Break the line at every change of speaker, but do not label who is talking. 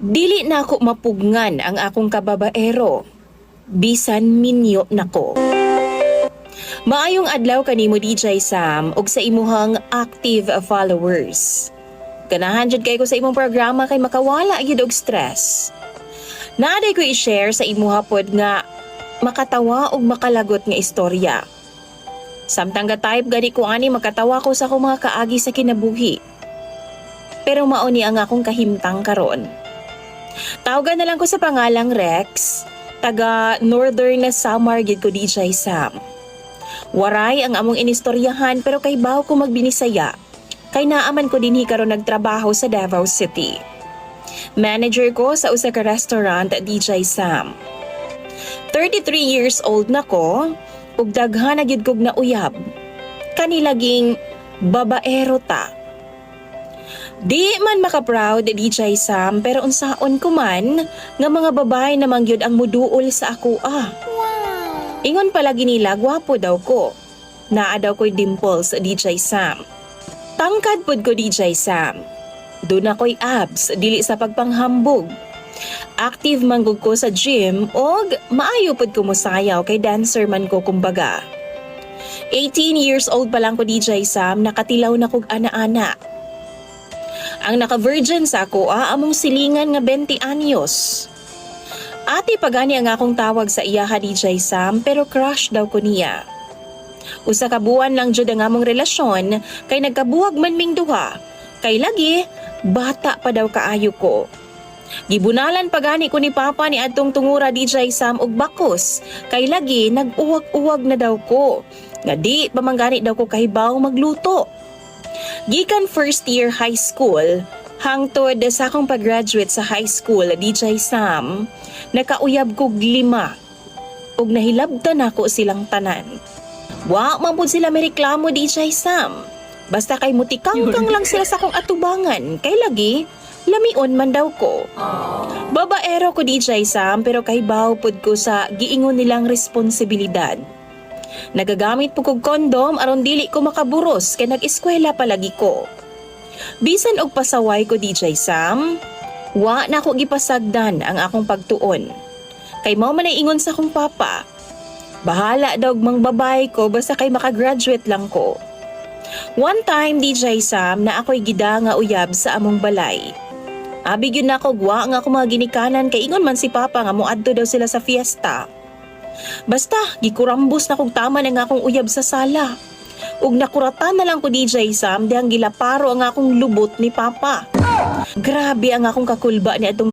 Dili na ako mapugngan ang akong kababaero. Bisan minyo nako. Maayong adlaw kanimo DJ Sam ug sa imuhang active followers. Ganahan jud kay ko sa imong programa kay makawala gyud og stress. Naaday ko i-share sa imuha pod nga makatawa ug makalagot nga istorya. Samtang ga-type gani ko ani makatawa ko sa akong mga kaagi sa kinabuhi. Pero mao ni ang akong kahimtang karon. Tawagan na lang ko sa pangalang Rex, taga Northern Samar gid ko DJ Sam. Waray ang among inistoryahan pero kay baw ko magbinisaya. Kay naaman ko dinhi karon nagtrabaho sa Davao City. Manager ko sa usa ka restaurant DJ Sam. 33 years old na ko ug daghan na gyud kog nauyab. Kanilaging babaero ta. Di man maka-proud DJ Sam pero unsaon ko man nga mga babae namang gyud ang muduol sa ako ah. Wow. Ingon palagi nila gwapo daw ko. Naa daw ko'y dimples DJ Sam. Tangkad pod ko DJ Sam. Doon ako'y abs dili sa pagpanghambog. Active manggug ko sa gym og maayo pod ko mosayaw kay dancer man ko kumbaga. 18 years old pa lang ko DJ Sam nakatilaw na kog ana-ana. Ang naka-virgin sa ako among silingan nga 20 anyos. Ate pagani ang akong tawag sa iya DJ Sam pero crush daw ko niya. Usa ka buwan lang jud ang among relasyon kay nagkabuwag man ming duha. Kay lagi bata pa daw kaayo ko. Gibunalan pagani ko ni Papa ni adtong tungura DJ Sam og bakos kay lagi nag-uwag-uwag na daw ko. Nga di pa manggani daw ko kahibaw magluto. Gikan first year high school, hangtod sa akong pag-graduate sa high school, DJ Sam, nakauyab kog 5 ug nahilabtan ako silang tanan. Wa man pud sila may reklamo DJ Sam. Basta kay mutikangkang lang sila sa akong atubangan, kay lagi lamion man daw ko. Babaero ko DJ Sam pero kahibaw pud ko sa giingon nilang responsibilidad. Nagagamit po kog kondom aron dili ko makaburos kay nag-eskwela palagi ko. Bisan og pasaway ko DJ Sam, wa na ako gipasagdan ang akong pagtuon. Kay mao man ay ingon sa akong papa. Bahala daw mang babay ko basta kay makagraduate lang ko. One time DJ Sam na ako'y gida nga uyab sa among balay. Abi gyud nako gwa nga ako mga ginikanan kay ingon man si papa nga moadto daw sila sa fiesta. Basta, gikurambos na kong tama ng akong uyab sa sala. Ug nakuratan na lang ko DJ Sam dihang gilaparo ang akong lubot ni Papa. Grabe ang akong kakulba ni atong